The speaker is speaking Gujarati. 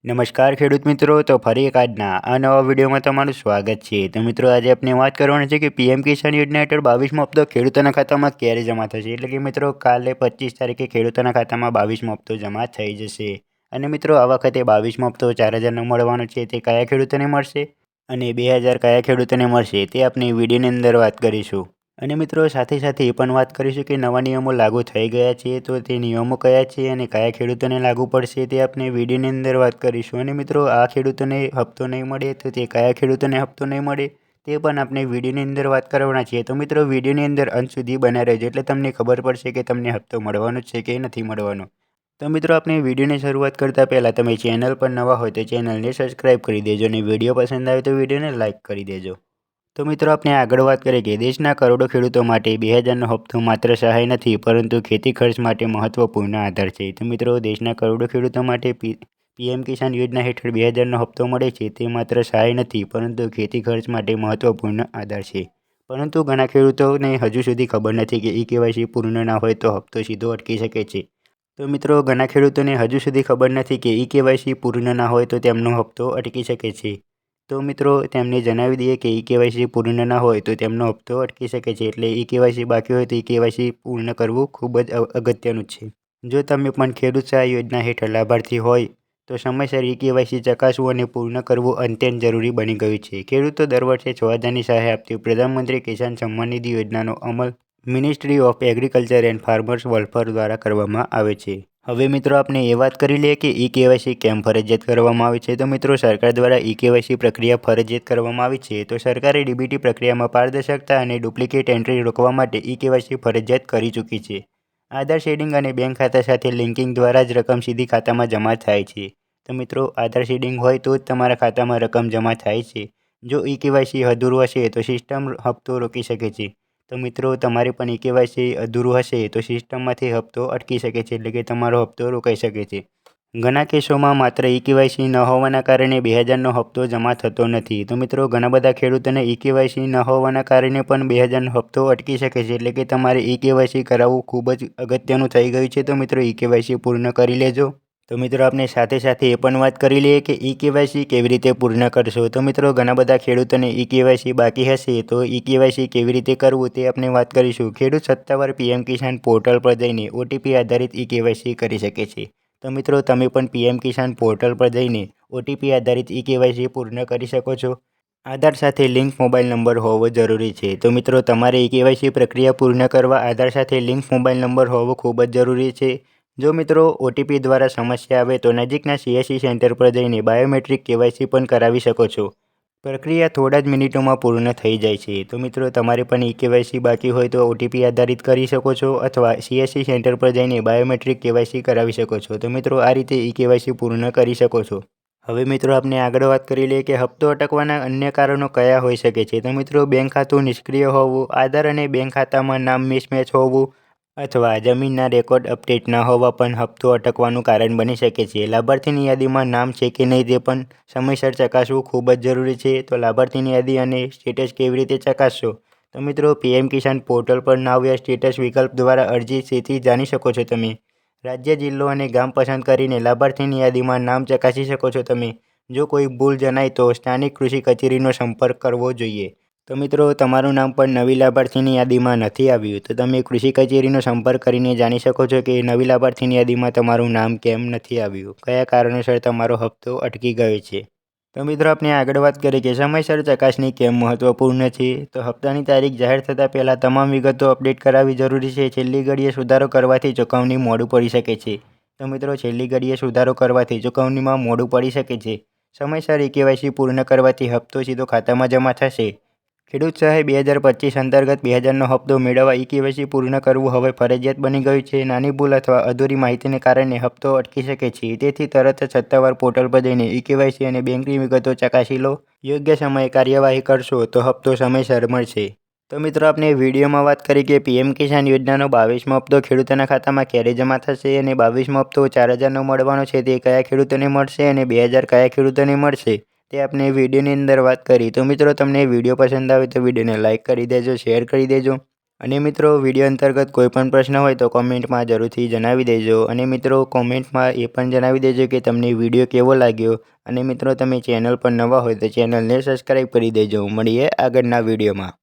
નમસ્કાર ખેડૂત મિત્રો, તો ફરી એક આજના આ નવા વિડીયોમાં તમારું સ્વાગત છે। તો મિત્રો, આજે આપણે વાત કરવાની છે કે પીએમ કિસાન યોજના હેઠળ 22મો હપ્તો ખેડૂતોના ખાતામાં ક્યારે જમા થશે। એટલે કે મિત્રો, કાલે 25 તારીખે ખેડૂતોના ખાતામાં 22મો હપ્તો જમા થઈ જશે। અને મિત્રો, આ વખતે 22મો હપ્તો 4000નો મળવાનો છે, તે કયા ખેડૂતોને મળશે અને 2000 કયા ખેડૂતોને મળશે, તે આપણે વિડીયોની અંદર વાત કરીશું। અને મિત્રો, સાથે સાથે એ પણ વાત કરીશું કે નવા નિયમો લાગુ થઈ ગયા છે, તો તે નિયમો કયા છે અને કયા ખેડૂતોને લાગુ પડશે, તે આપણે વિડીયોની અંદર વાત કરીશું। અને મિત્રો, આ ખેડૂતોને હપ્તો નહીં મળે તો તે કયા ખેડૂતોને હપ્તો નહીં મળે, તે પણ આપણે વિડીયોની અંદર વાત કરવાના છીએ। તો મિત્રો, વિડીયોની અંદર અંત સુધી બન્યા રહેજો, એટલે તમને ખબર પડશે કે તમને હપ્તો મળવાનો છે કે નથી મળવાનો। તો મિત્રો, આપણે વિડીયોની શરૂઆત કરતાં પહેલાં તમે ચેનલ પર નવા હોય તો ચેનલને સબસ્ક્રાઈબ કરી દેજો અને વિડીયો પસંદ આવે તો વિડીયોને લાઇક કરી દેજો। તો મિત્રો, આપણે આગળ વાત કરીએ કે દેશના કરોડો ખેડૂતો માટે 2000નો હપ્તો માત્ર સહાય નથી, પરંતુ ખેતી ખર્ચ માટે મહત્વપૂર્ણ આધાર છે। તો મિત્રો, દેશના કરોડો ખેડૂતો માટે પીએમ કિસાન યોજના હેઠળ 2000નો હપ્તો મળે છે, તે માત્ર સહાય નથી, પરંતુ ખેતી ખર્ચ માટે મહત્વપૂર્ણ આધાર છે। પરંતુ ઘણા ખેડૂતોને હજુ સુધી ખબર નથી કે ઈ-કેવાયસી પૂર્ણ ના હોય તો હપ્તો સીધો અટકી શકે છે। તો મિત્રો, ઘણા ખેડૂતોને હજુ સુધી ખબર નથી કે ઈ-કેવાયસી પૂર્ણ ના હોય તો તેમનો હપ્તો અટકી શકે છે। તો મિત્રો, તેમને જણાવી દઈએ કે ઈ-કેવાયસી પૂર્ણ ના હોય તો તેમનો હપ્તો અટકી શકે છે। એટલે ઈ-કેવાયસી બાકી હોય તો ઈ-કેવાયસી પૂર્ણ કરવું ખૂબ જ અગત્યનું છે। જો તમે પણ ખેડૂત સહાય યોજના હેઠળ લાભાર્થી હોય તો સમયસર ઈ-કેવાયસી ચકાસવું અને પૂર્ણ કરવું અત્યંત જરૂરી બની ગયું છે। ખેડૂતો દર વર્ષે 6000ની સહાય આપતી પ્રધાનમંત્રી કિસાન સન્માન નિધિ યોજનાનો અમલ ministry of agriculture and farmers welfare દ્વારા કરવામાં આવે છે। હવે મિત્રો, આપણે એ વાત કરી લઈએ કે ઈ-કેવાયસી કેમ ફરજિયાત કરવામાં આવી છે। તો મિત્રો, સરકાર દ્વારા ઈ-કેવાયસી પ્રક્રિયા ફરજિયાત કરવામાં આવી છે। તો સરકારે ડીબીટી પ્રક્રિયામાં પારદર્શકતા અને ડુપ્લિકેટ એન્ટ્રી રોકવા માટે ઈ-કેવાયસી ફરજિયાત કરી ચૂકી છે। આધાર શેડિંગ અને બેંક ખાતા સાથે લિંકિંગ દ્વારા જ રકમ સીધી ખાતામાં જમા થાય છે। તો મિત્રો, આધાર શેડિંગ હોય તો જ તમારા ખાતામાં રકમ જમા થાય છે। જો ઈ-કેવાયસી અધૂરું હશે તો સિસ્ટમ હપ્તો રોકી શકે છે। તો મિત્રો, તમારે પણ ઈ-કેવાયસી અધૂરું હશે તો સિસ્ટમમાંથી હપ્તો અટકી શકે છે, એટલે કે તમારો હપ્તો રોકાઈ શકે છે। ઘણા કેસોમાં માત્ર ઈ-કેવાયસી ન હોવાના કારણે 2000નો હપ્તો જમા થતો નથી। તો મિત્રો, ઘણા બધા ખેડૂતોને ઈ-કેવાયસી ન હોવાના કારણે પણ 2000નો હપ્તો અટકી શકે છે, એટલે કે તમારે ઈ-કેવાયસી કરાવવું ખૂબ જ અગત્યનું થઈ ગયું છે। તો મિત્રો, ઈ-કેવાયસી પૂર્ણ કરી લેજો। તો મિત્રો, આપણે સાથે સાથે એ પણ વાત કરી લઈએ કે ઈ-કેવાયસી કેવી રીતે પૂર્ણ કરશો। તો મિત્રો, ઘણા બધા ખેડૂતોને ઈ-કેવાયસી બાકી હશે, તો ઈ-કેવાયસી કેવી રીતે કરવું તે આપણે વાત કરીશું। ખેડૂત સત્તાવાર પીએમ કિસાન પોર્ટલ પર જઈને ઓટીપી આધારિત ઈ-કેવાયસી કરી શકે છે। તો મિત્રો, તમે પણ પીએમ કિસાન પોર્ટલ પર જઈને ઓટીપી આધારિત ઈ-કેવાયસી પૂર્ણ કરી શકો છો। આધાર સાથે લિંક મોબાઈલ નંબર હોવો જરૂરી છે। તો મિત્રો, તમારે ઈ-કેવાયસી પ્રક્રિયા પૂર્ણ કરવા આધાર સાથે લિંક મોબાઈલ નંબર હોવો ખૂબ જ જરૂરી છે। જો મિત્રો, ઓટીપી દ્વારા સમસ્યા આવે તો નજીકના સીએસસી સેન્ટર પર જઈને બાયોમેટ્રિક કેવાયસી પણ કરાવી શકો છો। પ્રક્રિયા થોડા જ મિનિટોમાં પૂર્ણ થઈ જાય છે। તો મિત્રો, તમારે પણ ઈ-કેવાયસી બાકી હોય તો ઓટીપી આધારિત કરી શકો છો અથવા સીએસસી સેન્ટર પર જઈને બાયોમેટ્રિક કેવાયસી કરાવી શકો છો। તો મિત્રો, આ રીતે ઈ-કેવાયસી પૂર્ણ કરી શકો છો। હવે મિત્રો, આપણે આગળ વાત કરી લઈએ કે હપ્તો અટકવાના અન્ય કારણો કયા હોઈ શકે છે। તો મિત્રો, બેંક ખાતું નિષ્ક્રિય હોવું, આધાર અને બેંક ખાતામાં નામ મિસમેચ હોવું અથવા જમીનના રેકોર્ડ અપડેટ ન હોવા પણ હપ્તો અટકવાનું કારણ બની શકે છે। લાભાર્થીની યાદીમાં નામ છે કે નહીં તે પણ સમયસર ચકાસવું ખૂબ જ જરૂરી છે। તો લાભાર્થીની યાદી અને સ્ટેટસ કેવી રીતે ચકાસશો? તો મિત્રો, પીએમ કિસાન પોર્ટલ પર નાવ યા સ્ટેટસ વિકલ્પ દ્વારા અરજી સ્થિતિ જાણી શકો છો તમે। રાજ્ય, જિલ્લો અને ગામ પસંદ કરીને લાભાર્થીની યાદીમાં નામ ચકાસી શકો છો તમે। જો કોઈ ભૂલ જણાય તો સ્થાનિક કૃષિ કચેરીનો સંપર્ક કરવો જોઈએ। તો મિત્રો, તમારું નામ પણ નવી લાભાર્થીની યાદીમાં નથી આવ્યું તો તમે કૃષિ કચેરીનો સંપર્ક કરીને જાણી શકો છો કે નવી લાભાર્થીની યાદીમાં તમારું નામ કેમ નથી આવ્યું, કયા કારણોસર તમારો હપ્તો અટકી ગયો છે। તો મિત્રો, આપણે આગળ વાત કરીએ કે સમયસર ચકાસણી કેમ મહત્વપૂર્ણ છે। તો હપ્તાની તારીખ જાહેર થતાં પહેલાં તમામ વિગતો અપડેટ કરાવવી જરૂરી છે। છેલ્લી ઘડીએ સુધારો કરવાથી ચૂકવણી મોડું પડી શકે છે। તો મિત્રો, છેલ્લી ઘડીએ સુધારો કરવાથી ચૂકવણીમાં મોડું પડી શકે છે। સમયસર ઈ-કેવાયસી પૂર્ણ કરવાથી હપ્તો સીધો ખાતામાં જમા થશે। ખેડૂત સહાય 2025 અંતર્ગત 2000નો હપ્તો મેળવવા ઈ-કેવાયસી પૂર્ણ કરવું હવે ફરજિયાત બની ગયું છે। નાની ભૂલ અથવા અધૂરી માહિતીને કારણે હપ્તો અટકી શકે છે। તેથી તરત જ સત્તાવાર પોર્ટલ પર જઈને ઈ-કેવાયસી અને બેંકની વિગતો ચકાસી લો। યોગ્ય સમયે કાર્યવાહી કરશો તો હપ્તો સમયસર મળશે। તો મિત્રો, આપણે વિડીયોમાં વાત કરી કે પીએમ કિસાન યોજનાનો 22મો હપ્તો ખેડૂતોના ખાતામાં ક્યારે જમા થશે અને 22મો હપ્તો 4000નો મળવાનો છે, તે કયા ખેડૂતોને મળશે અને 2000 કયા ખેડૂતોને મળશે, તે આપણે વિડીયોની અંદર વાત કરી। તો મિત્રો, તમને વિડીયો પસંદ આવે તો વિડીયોને લાઇક કરી દેજો, શેર કરી દેજો અને મિત્રો વિડીયો અંતર્ગત કોઈ પણ પ્રશ્ન હોય તો કોમેન્ટમાં જરૂરથી જણાવી દેજો અને મિત્રો કોમેન્ટમાં એ પણ જણાવી દેજો કે તમને વિડીયો કેવો લાગ્યો અને મિત્રો તમે ચેનલ પર નવા હોય તો ચેનલને સબસ્ક્રાઈબ કરી દેજો. મળીએ આગળના વિડીયોમાં.